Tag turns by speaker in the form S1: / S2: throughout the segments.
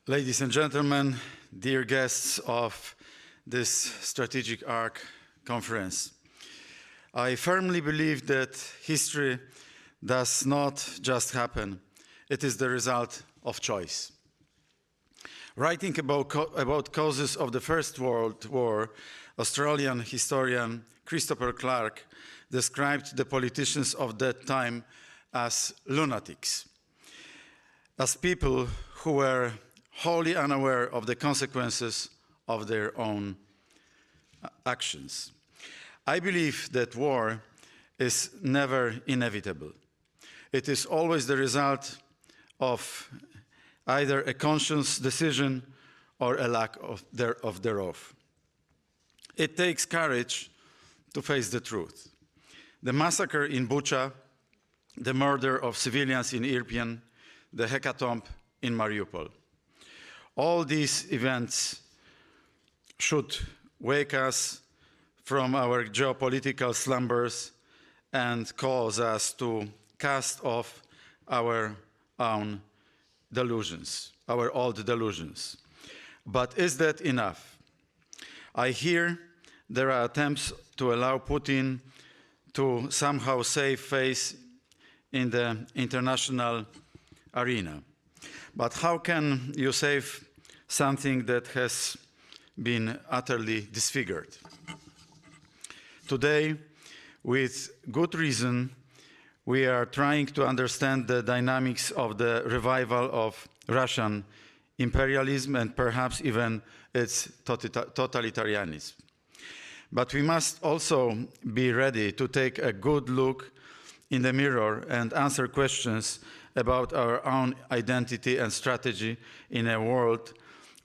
S1: Ladies and gentlemen, dear guests of this Strategic Arc conference, I firmly believe that history does not just happen, it is the result of choice. Writing about causes of the First World War, Australian historian Christopher Clark described the politicians of that time as lunatics, as people who were wholly unaware of the consequences of their own actions. I believe that war is never inevitable. It is always the result of either a conscious decision or a lack thereof. It takes courage to face the truth. The massacre in Bucha, the murder of civilians in Irpin, the hecatomb in Mariupol. All these events should wake us from our geopolitical slumbers and cause us to cast off our own delusions, our old delusions. But is that enough? I hear there are attempts to allow Putin to somehow save face in the international arena. But how can you save something that has been utterly disfigured? Today, with good reason, we are trying to understand the dynamics of the revival of Russian imperialism and perhaps even its totalitarianism. But we must also be ready to take a good look in the mirror and answer questions about our own identity and strategy in a world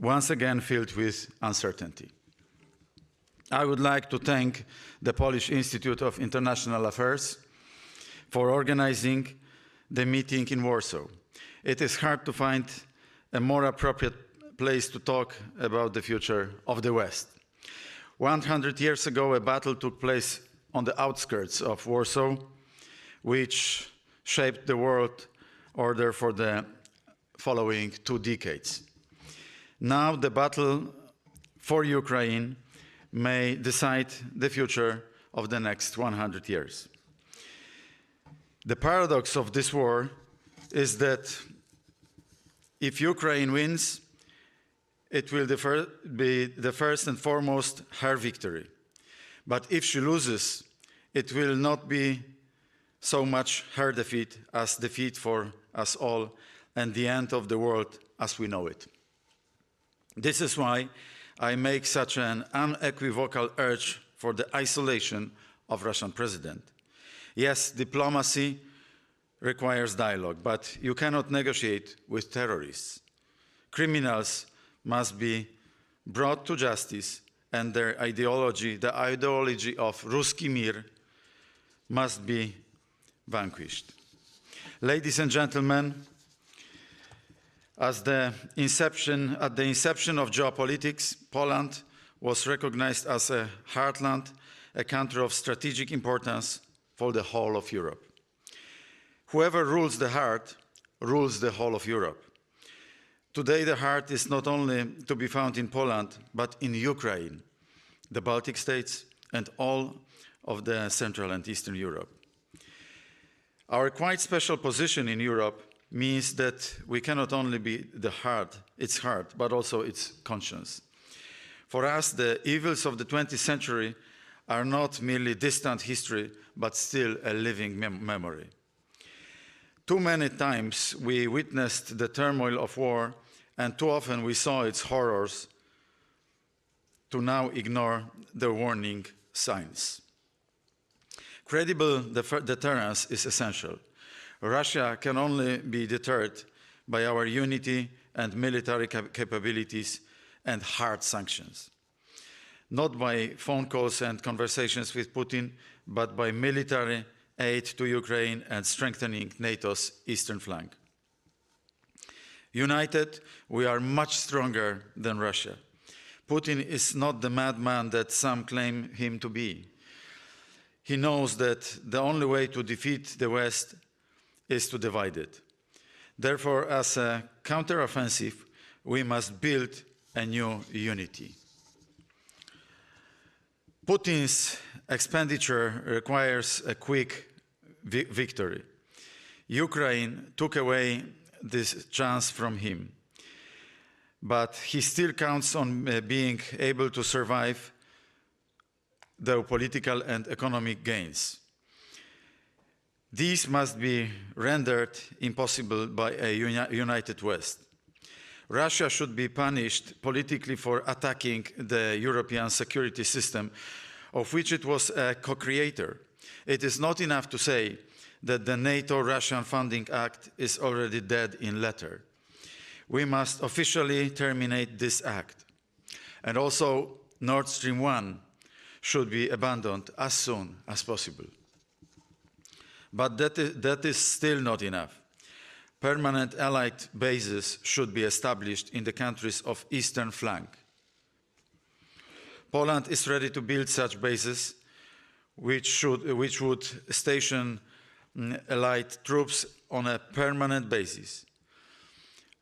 S1: once again filled with uncertainty. I would like to thank the Polish Institute of International Affairs for organizing the meeting in Warsaw. It is hard to find a more appropriate place to talk about the future of the West. 100 years ago, a battle took place on the outskirts of Warsaw, which shaped the world order for the following 2 decades. Now the battle for Ukraine may decide the future of the next 100 years. The paradox of this war is that if Ukraine wins, it will be the first and foremost her victory. But if she loses, it will not be so much her defeat as defeat for us all and the end of the world as we know it. This is why I make such an unequivocal urge for the isolation of Russian president. Yes, diplomacy requires dialogue, but you cannot negotiate with terrorists. Criminals must be brought to justice and their ideology, the ideology of Ruski Mir, must be vanquished. Ladies and gentlemen, at the inception of geopolitics, Poland was recognized as a heartland, a country of strategic importance for the whole of Europe. Whoever rules the heart rules the whole of Europe. Today, the heart is not only to be found in Poland, but in Ukraine, the Baltic states, and all of the Central and Eastern Europe. Our quite special position in Europe means that we cannot only be its heart, but also its conscience. For us, the evils of the 20th century are not merely distant history, but still a living memory. Too many times we witnessed the turmoil of war, and too often we saw its horrors to now ignore the warning signs. Credible deterrence is essential. Russia can only be deterred by our unity and military capabilities and hard sanctions. Not by phone calls and conversations with Putin, but by military aid to Ukraine and strengthening NATO's eastern flank. United, we are much stronger than Russia. Putin is not the madman that some claim him to be. He knows that the only way to defeat the West is to divide it. Therefore, as a counteroffensive, we must build a new unity. Putin's expenditure requires a quick victory. Ukraine took away this chance from him, but he still counts on being able to survive the political and economic gains. These must be rendered impossible by a united West. Russia should be punished politically for attacking the European security system, of which it was a co-creator. It is not enough to say that the NATO-Russian Funding Act is already dead in letter. We must officially terminate this act. And also, Nord Stream 1 should be abandoned as soon as possible. But that is still not enough. Permanent Allied bases should be established in the countries of eastern flank. Poland is ready to build such bases, which would station Allied troops on a permanent basis.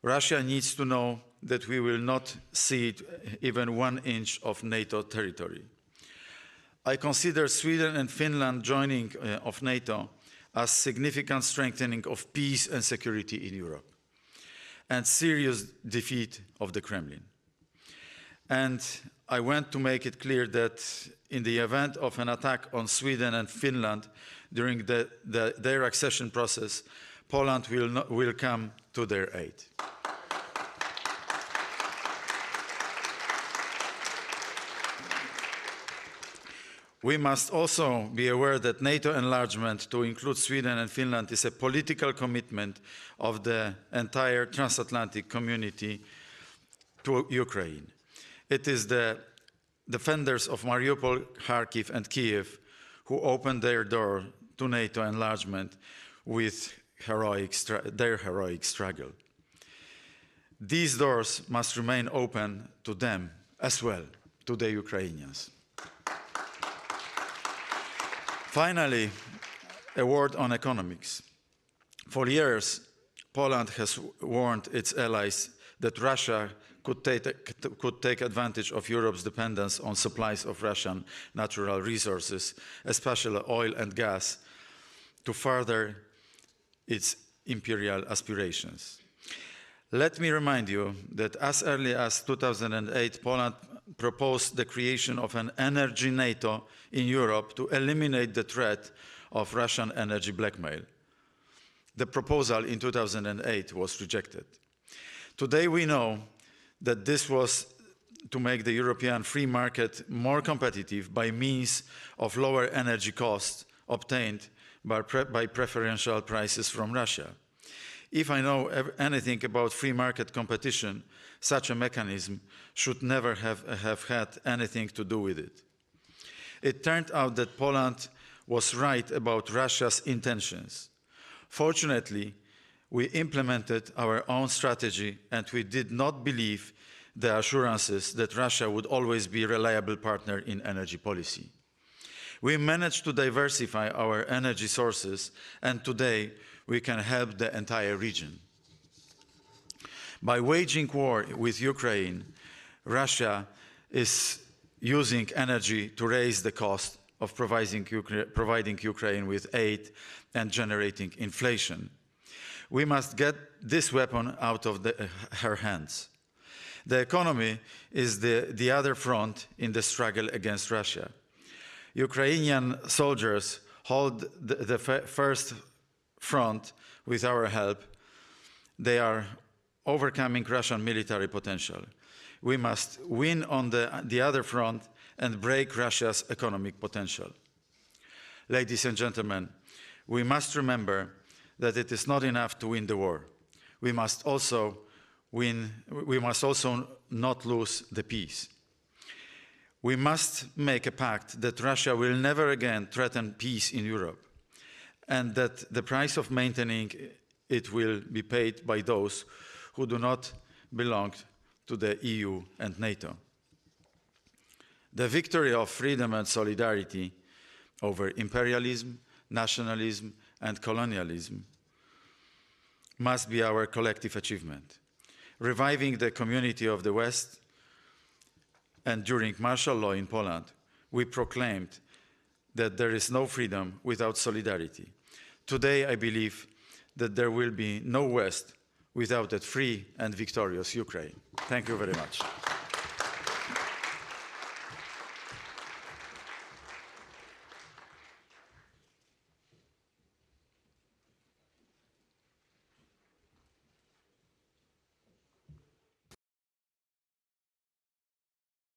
S1: Russia needs to know that we will not cede even 1 inch of NATO territory. I consider Sweden and Finland joining of NATO as significant strengthening of peace and security in Europe, and serious defeat of the Kremlin. And I want to make it clear that in the event of an attack on Sweden and Finland during their accession process, Poland will come to their aid. We must also be aware that NATO enlargement to include Sweden and Finland is a political commitment of the entire transatlantic community to Ukraine. It is the defenders of Mariupol, Kharkiv, and Kiev who opened their door to NATO enlargement with their heroic struggle. These doors must remain open to them as well, to the Ukrainians. Finally, a word on economics. For years, Poland has warned its allies that Russia could take advantage of Europe's dependence on supplies of Russian natural resources, especially oil and gas, to further its imperial aspirations. Let me remind you that as early as 2008, Poland proposed the creation of an energy NATO in Europe to eliminate the threat of Russian energy blackmail. The proposal in 2008 was rejected. Today we know that this was to make the European free market more competitive by means of lower energy costs obtained by preferential prices from Russia. If I know anything about free market competition, such a mechanism should never have had anything to do with it. It turned out that Poland was right about Russia's intentions. Fortunately, we implemented our own strategy and we did not believe the assurances that Russia would always be a reliable partner in energy policy. We managed to diversify our energy sources, and today we can help the entire region. By waging war with Ukraine, Russia is using energy to raise the cost of providing Ukraine with aid and generating inflation. We must get this weapon out of her hands. The economy is the other front in the struggle against Russia. Ukrainian soldiers hold the first front with our help. They are overcoming Russian military potential. We must win on the other front and break Russia's economic potential. Ladies and gentlemen, we must remember that it is not enough to win the war. We must also not lose the peace. We must make a pact that Russia will never again threaten peace in Europe, and that the price of maintaining it will be paid by those who do not belong to the EU and NATO. The victory of freedom and solidarity over imperialism, nationalism, and colonialism must be our collective achievement. reviving the community of the West, and during martial law in Poland, we proclaimed that there is no freedom without solidarity. Today, I believe that there will be no West without a free and victorious Ukraine. Thank you very much.